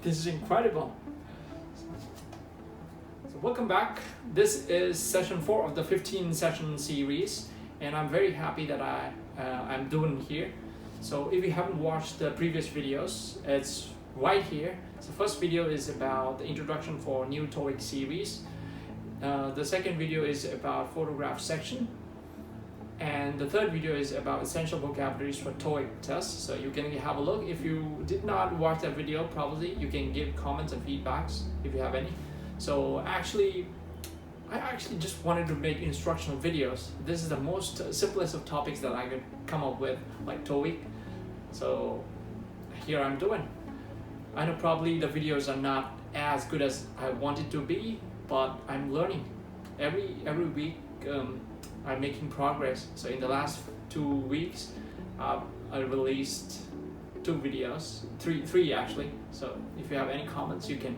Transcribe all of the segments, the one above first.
This is incredible. So welcome back. This is session 4 of the 15 session series, and I'm very happy that I'm doing here. So if you haven't watched the previous videos, it's right here. So the first video is about the introduction for new TOEIC series. The second video is about photograph section. And the third video is about essential vocabularies for TOEIC tests. So you can have a look. If you did not watch that video, probably you can give comments and feedbacks if you have any. So I actually just wanted to make instructional videos. This is the most simplest of topics that I could come up with, like TOEIC. So here I'm doing. I know probably the videos are not as good as I want it to be, but I'm learning. Every week I'm making progress. So in the last 2 weeks, I released 2 videos, three actually. So if you have any comments, you can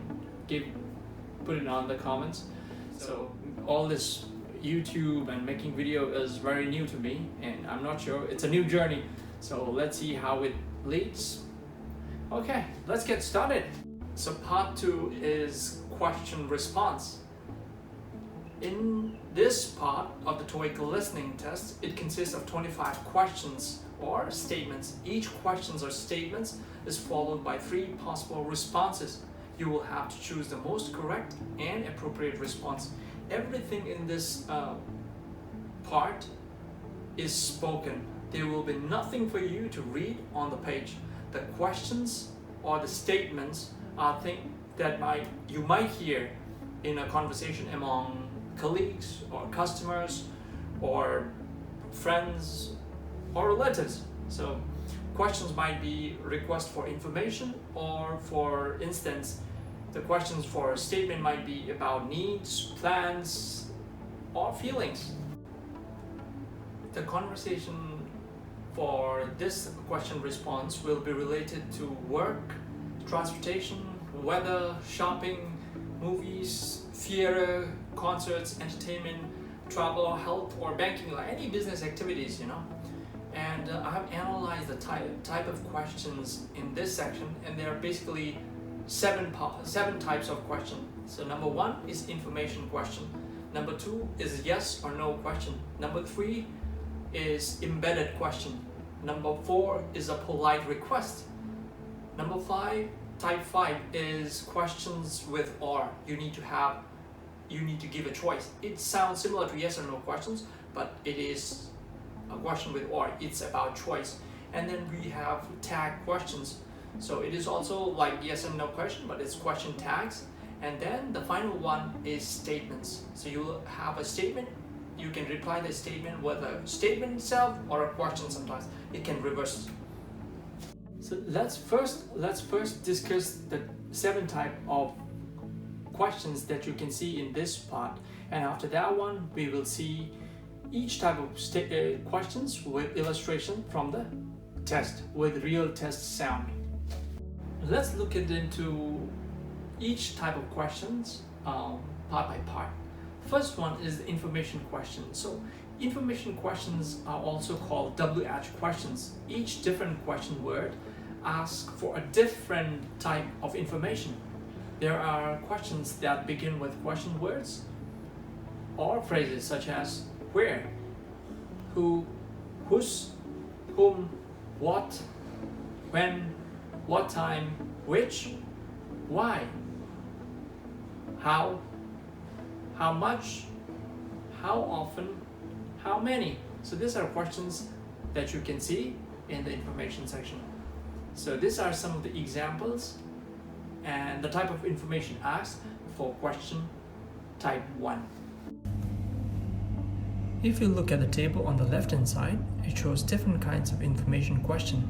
put it on the comments. So all this YouTube and making video is very new to me, and I'm not sure, it's a new journey. So let's see how it leads. Okay, let's get started. So part 2 is question response. In this part of the TOEIC listening test, it consists of 25 questions or statements. Each questions or statements is followed by 3 possible responses. You will have to choose the most correct and appropriate response. Everything in this part is spoken. There will be nothing for you to read on the page. The questions or the statements are things that you might hear in a conversation among colleagues or customers or friends or relatives. So questions might be requests for information, or for instance, the questions for a statement might be about needs, plans, or feelings. The conversation for this question response will be related to work, transportation, weather, shopping, movies, theater, concerts, entertainment, travel, health, or banking, like any business activities, And I have analyzed the type of questions in this section, and there are basically 7 types of questions. So number 1 is information question. Number 2 is yes or no question. Number 3 is embedded question. Number 4 is a polite request. Number 5, type 5 is questions with or. You need to give a choice. It sounds similar to yes or no questions, but it is a question with or. It's about choice. And then we have tag questions. So it is also like yes and no question, but it's question tags. And then the final one is statements. So you will have a statement. You can reply the statement with a statement itself or a question sometimes. It can reverse. So let's first discuss the 7 type of questions that you can see in this part, and after that one we will see each type of questions with illustration from the test with real test sound. Let's look into each type of questions part by part. First one is the information question. So information questions are also called WH questions. Each different question word asks for a different type of information. There are questions that begin with question words or phrases such as where, who, whose, whom, what, when, what time, which, why, how much, how often, how many. So these are questions that you can see in the information section. So these are some of the examples and the type of information asked for question type 1. If you look at the table on the left hand side, it shows different kinds of information question.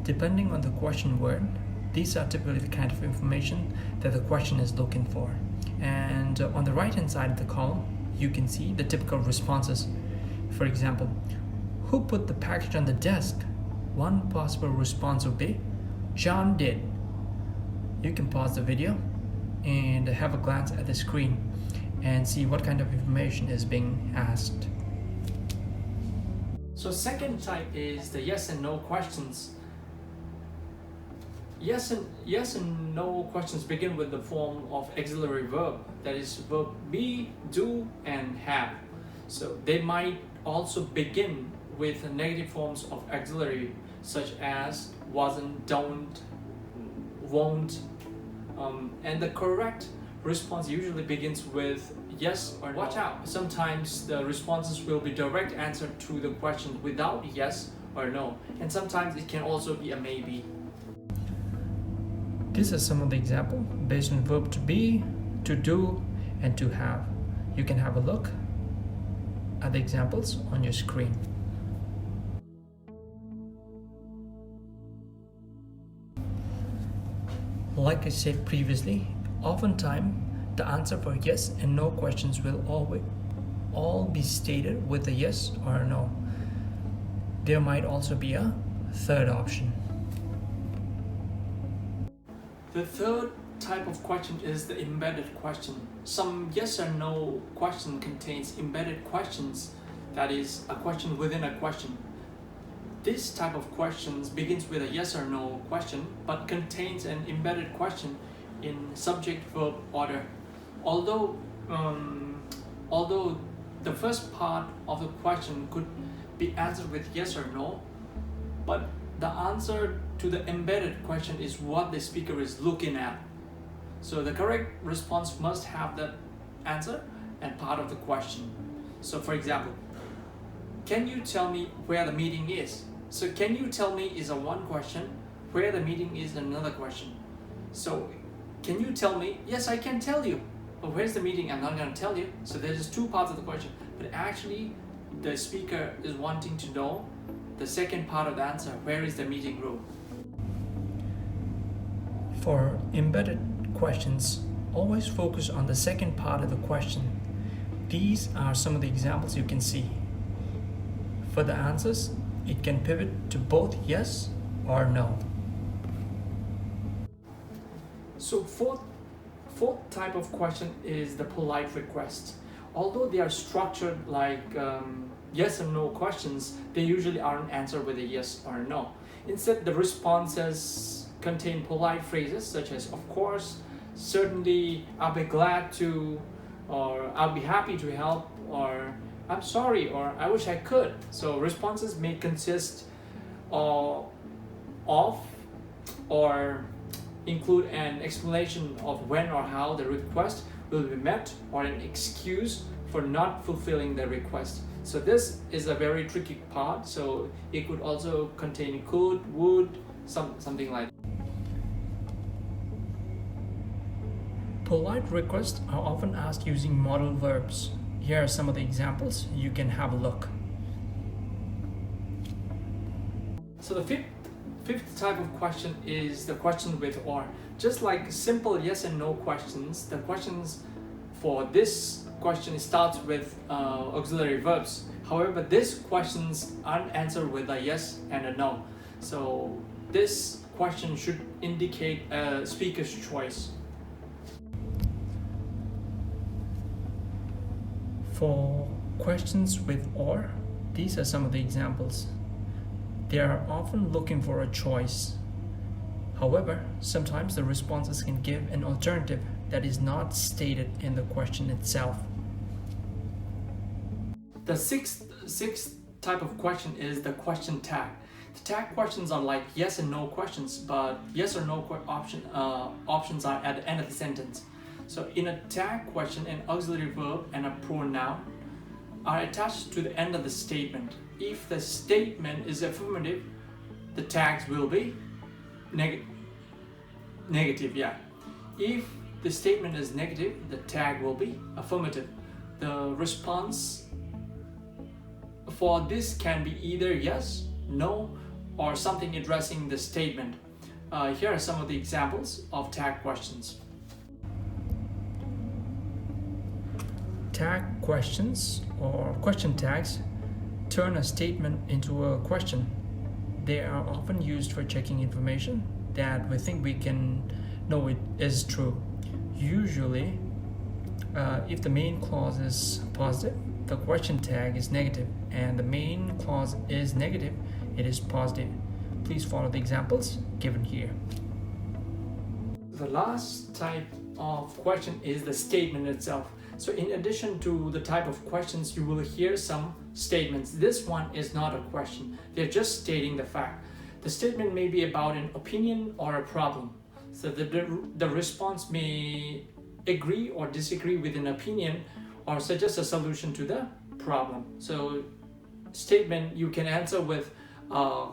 Depending on the question word, these are typically the kind of information that the question is looking for. And on the right hand side of the column, you can see the typical responses. For example, who put the package on the desk? One possible response would be, John did. You can pause the video and have a glance at the screen and see what kind of information is being asked. So second type is the yes and no questions. Yes and no questions begin with the form of auxiliary verb, that is verb be, do, and have. So they might also begin with negative forms of auxiliary such as wasn't, don't, won't, and the correct response usually begins with yes or no. Watch out, sometimes the responses will be direct answer to the question without yes or no, and sometimes it can also be a maybe. These are some of the examples based on verb to be, to do, and to have. You can have a look at the examples on your screen. Like I said previously, oftentimes the answer for yes and no questions will all be stated with a yes or a no. There might also be a third option. The third type of question is the embedded question. Some yes or no question contains embedded questions, that is, a question within a question. This type of questions begins with a yes or no question, but contains an embedded question in subject-verb order. Although the first part of the question could be answered with yes or no, but the answer to the embedded question is what the speaker is looking at. So the correct response must have the answer and part of the question. So for example, can you tell me where the meeting is? So can you tell me is a one question, where the meeting is another question. So can you tell me? Yes, I can tell you. But where's the meeting? I'm not going to tell you. So there's just two parts of the question. But actually, the speaker is wanting to know the second part of the answer. Where is the meeting room? For embedded questions, always focus on the second part of the question. These are some of the examples you can see. For the answers, it can pivot to both yes or no. So fourth type of question is the polite request. Although they are structured like yes and no questions, they usually aren't answered with a yes or a no. Instead, the responses contain polite phrases such as of course, certainly, I'll be glad to, or I'll be happy to help, or I'm sorry, or I wish I could. So responses may consist of or include an explanation of when or how the request will be met, or an excuse for not fulfilling the request. So this is a very tricky part. So it could also contain could, would, something like that. Polite requests are often asked using modal verbs. Here are some of the examples. You can have a look. So the fifth type of question is the question with or. Just like simple yes and no questions, the questions for this question starts with auxiliary verbs. However, these questions aren't answered with a yes and a no. So this question should indicate a speaker's choice. For questions with or, these are some of the examples. They are often looking for a choice. However, sometimes the responses can give an alternative that is not stated in the question itself. The sixth type of question is the question tag. The tag questions are like yes and no questions, but yes or no options are at the end of the sentence. So in a tag question, an auxiliary verb and a pronoun are attached to the end of the statement. If the statement is affirmative, the tags will be negative. If the statement is negative, the tag will be affirmative. The response for this can be either yes, no, or something addressing the statement. Here are some of the examples of tag questions. Tag questions or question tags turn a statement into a question. They are often used for checking information that we think we can know it is true. Usually, if the main clause is positive, the question tag is negative, and the main clause is negative, it is positive. Please follow the examples given here. The last type of question is the statement itself. So in addition to the type of questions, you will hear some statements. This one is not a question. They're just stating the fact. The statement may be about an opinion or a problem. So the response may agree or disagree with an opinion or suggest a solution to the problem. So statement you can answer with a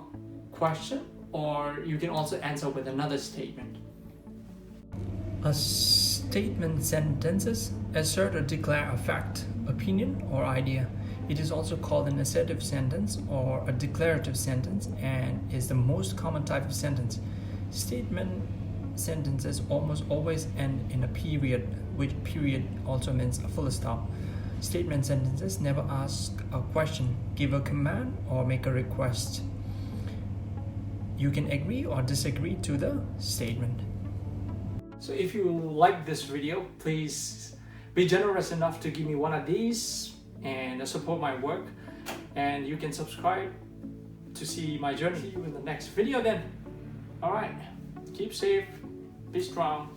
question, or you can also answer with another statement. A statement sentences assert or declare a fact, opinion, or idea. It is also called an assertive sentence or a declarative sentence and is the most common type of sentence. Statement sentences almost always end in a period, which period also means a full stop. Statement sentences never ask a question, give a command, or make a request. You can agree or disagree to the statement. So if you like this video, please be generous enough to give me one of these and support my work. And you can subscribe to see my journey. See you in the next video then. Alright, keep safe, be strong.